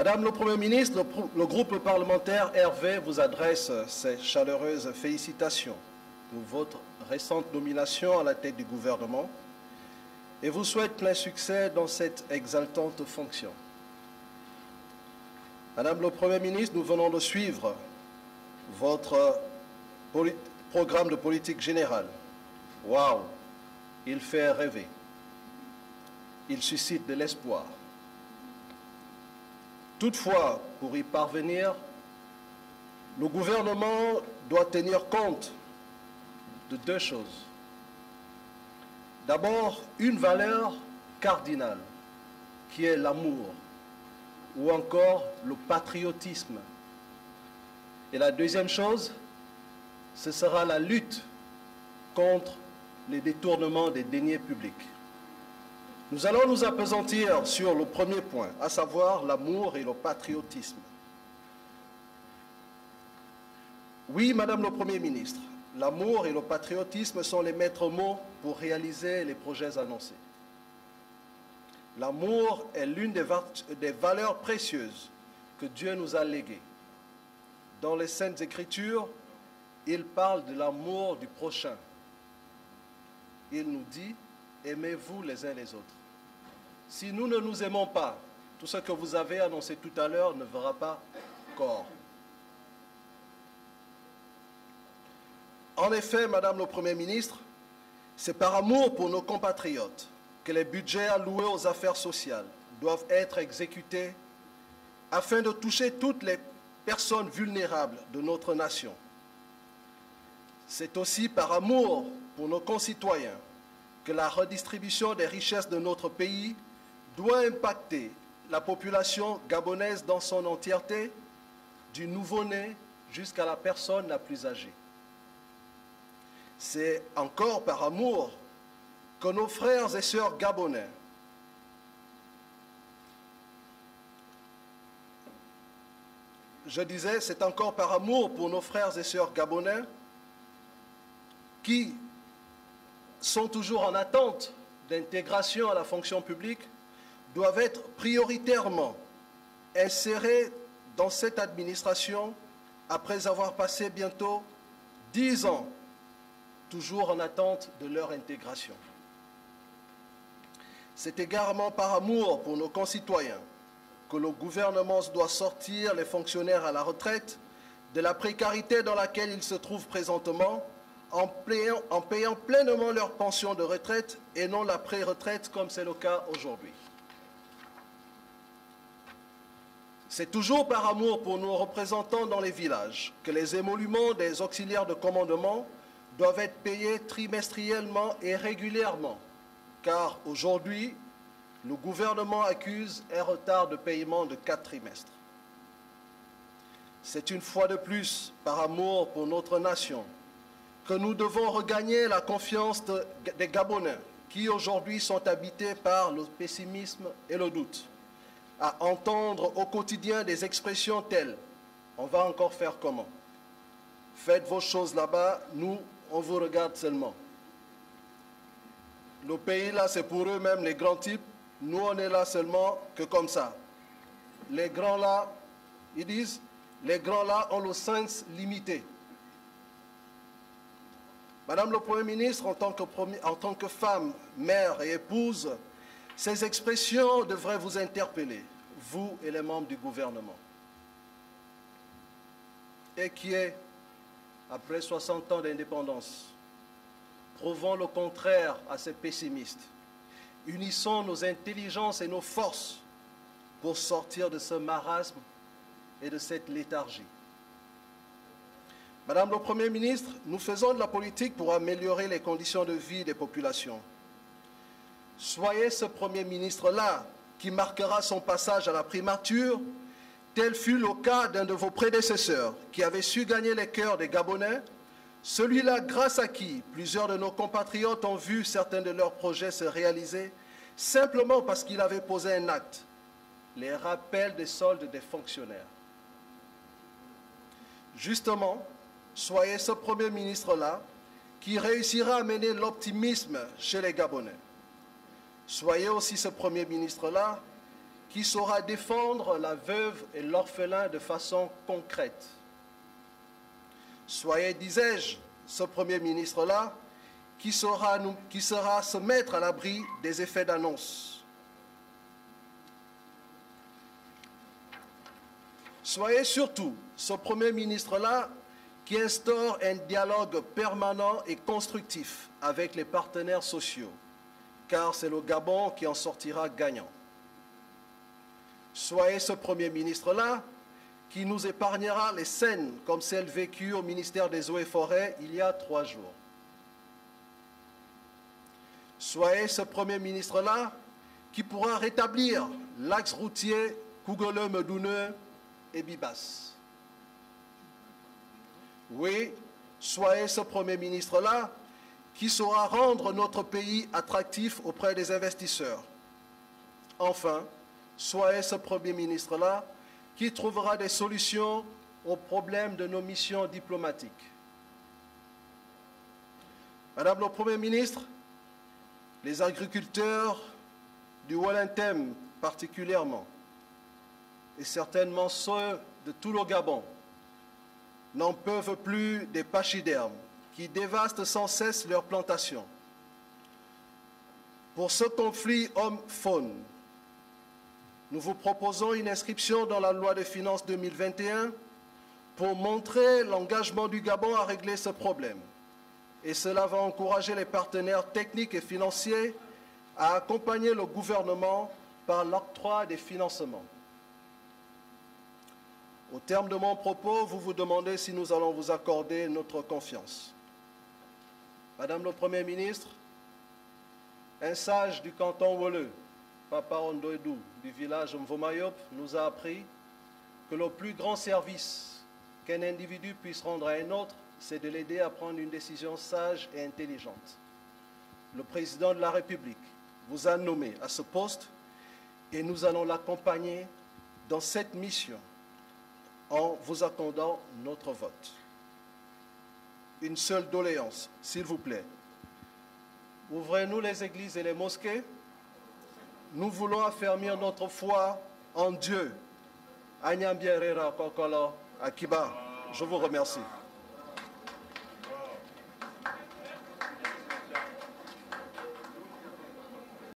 Madame le Premier ministre, le groupe parlementaire RV vous adresse ses chaleureuses félicitations pour votre récente nomination à la tête du gouvernement et vous souhaite plein succès dans cette exaltante fonction. Madame le Premier ministre, nous venons de suivre votre programme de politique générale. Waouh! Il fait rêver. Il suscite de l'espoir. Toutefois, pour y parvenir, le gouvernement doit tenir compte de deux choses. D'abord, une valeur cardinale, qui est l'amour, ou encore le patriotisme. Et la deuxième chose, ce sera la lutte contre les détournements des deniers publics. Nous allons nous appesantir sur le premier point, à savoir l'amour et le patriotisme. Oui, Madame le Premier ministre, l'amour et le patriotisme sont les maîtres mots pour réaliser les projets annoncés. L'amour est l'une des valeurs précieuses que Dieu nous a léguées. Dans les Saintes Écritures, il parle de l'amour du prochain. Il nous dit, aimez-vous les uns les autres. Si nous ne nous aimons pas, tout ce que vous avez annoncé tout à l'heure ne verra pas corps. En effet, Madame le Premier ministre, c'est par amour pour nos compatriotes que les budgets alloués aux affaires sociales doivent être exécutés afin de toucher toutes les personnes vulnérables de notre nation. C'est aussi par amour pour nos concitoyens que la redistribution des richesses de notre pays doit impacter la population gabonaise dans son entièreté, du nouveau-né jusqu'à la personne la plus âgée. C'est encore par amour que nos frères et sœurs gabonais c'est encore par amour pour nos frères et sœurs gabonais qui sont toujours en attente d'intégration à la fonction publique, doivent être prioritairement insérés dans cette administration après avoir passé bientôt 10 ans, toujours en attente de leur intégration. C'est également par amour pour nos concitoyens que le gouvernement doit sortir les fonctionnaires à la retraite de la précarité dans laquelle ils se trouvent présentement, en payant pleinement leur pension de retraite et non la pré-retraite comme c'est le cas aujourd'hui. C'est toujours par amour pour nos représentants dans les villages que les émoluments des auxiliaires de commandement doivent être payés trimestriellement et régulièrement, car aujourd'hui, le gouvernement accuse un retard de paiement de 4 trimestres. C'est une fois de plus par amour pour notre nation que nous devons regagner la confiance des Gabonais qui aujourd'hui sont habités par le pessimisme et le doute, à entendre au quotidien des expressions telles « on va encore faire comment? Faites vos choses là-bas, nous, on vous regarde seulement. » Le pays là, c'est pour eux-mêmes les grands types, nous on est là seulement que comme ça. Les grands là, ils disent, les grands là ont le sens limité. Madame le Premier ministre, en tant que femme, mère et épouse, ces expressions devraient vous interpeller, vous et les membres du gouvernement. Et qui est, après 60 ans d'indépendance, prouvons le contraire à ces pessimistes. Unissons nos intelligences et nos forces pour sortir de ce marasme et de cette léthargie. Madame le Premier ministre, nous faisons de la politique pour améliorer les conditions de vie des populations. Soyez ce Premier ministre-là qui marquera son passage à la primature, tel fut le cas d'un de vos prédécesseurs qui avait su gagner les cœurs des Gabonais, celui-là grâce à qui plusieurs de nos compatriotes ont vu certains de leurs projets se réaliser simplement parce qu'il avait posé un acte, les rappels des soldes des fonctionnaires. Justement, soyez ce Premier ministre-là qui réussira à mener l'optimisme chez les Gabonais. Soyez aussi ce Premier ministre-là qui saura défendre la veuve et l'orphelin de façon concrète. Soyez, disais-je, ce Premier ministre-là qui saura se mettre à l'abri des effets d'annonce. Soyez surtout ce Premier ministre-là qui instaure un dialogue permanent et constructif avec les partenaires sociaux, car c'est le Gabon qui en sortira gagnant. Soyez ce Premier ministre-là qui nous épargnera les scènes comme celles vécues au ministère des Eaux et Forêts il y a 3 jours. Soyez ce Premier ministre-là qui pourra rétablir l'axe routier Kougole-Medoune et Bibas. Oui, soyez ce Premier ministre-là qui saura rendre notre pays attractif auprès des investisseurs. Enfin, soyez ce Premier ministre-là qui trouvera des solutions aux problèmes de nos missions diplomatiques. Madame le Premier ministre, les agriculteurs du Walentem particulièrement, et certainement ceux de tout le Gabon, n'en peuvent plus des pachydermes qui dévastent sans cesse leurs plantations. Pour ce conflit homme-faune, nous vous proposons une inscription dans la loi de finances 2021 pour montrer l'engagement du Gabon à régler ce problème. Et cela va encourager les partenaires techniques et financiers à accompagner le gouvernement par l'octroi des financements. Au terme de mon propos, vous vous demandez si nous allons vous accorder notre confiance. Madame le Premier ministre, un sage du canton Woleu, Papa Ondoedou du village Mvomayop, nous a appris que le plus grand service qu'un individu puisse rendre à un autre, c'est de l'aider à prendre une décision sage et intelligente. Le président de la République vous a nommé à ce poste et nous allons l'accompagner dans cette mission en vous accordant notre vote. Une seule doléance, s'il vous plaît. Ouvrez-nous les églises et les mosquées. Nous voulons affermir notre foi en Dieu. Agnam Bierera Kokolo Akiba, je vous remercie.